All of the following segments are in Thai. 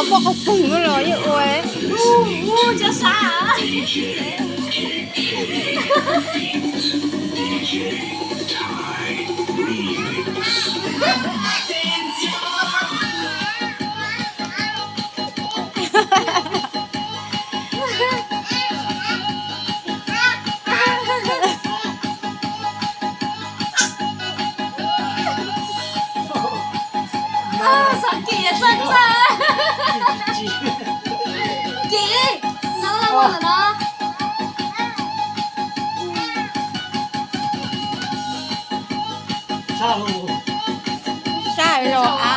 ก็บอกเขาปึ่งก็เลยโอ้ยงูจะสาสังเกตสังเกตจีน้องเราหมดแล้วเนาะใช่หรออ่ะ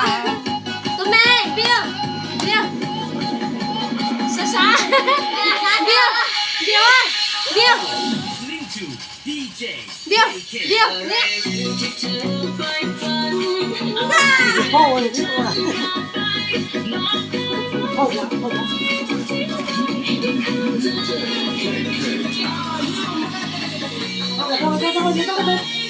ตัวแม่เบี้ยวเบี้ยวช้าๆเบี้ยวเบี้ยวเบี้ยวเบี้ยวเบี้ยวเนี่ยพ่อเลยพี่ว่าพ่อจะพ่อจะพ่อจะ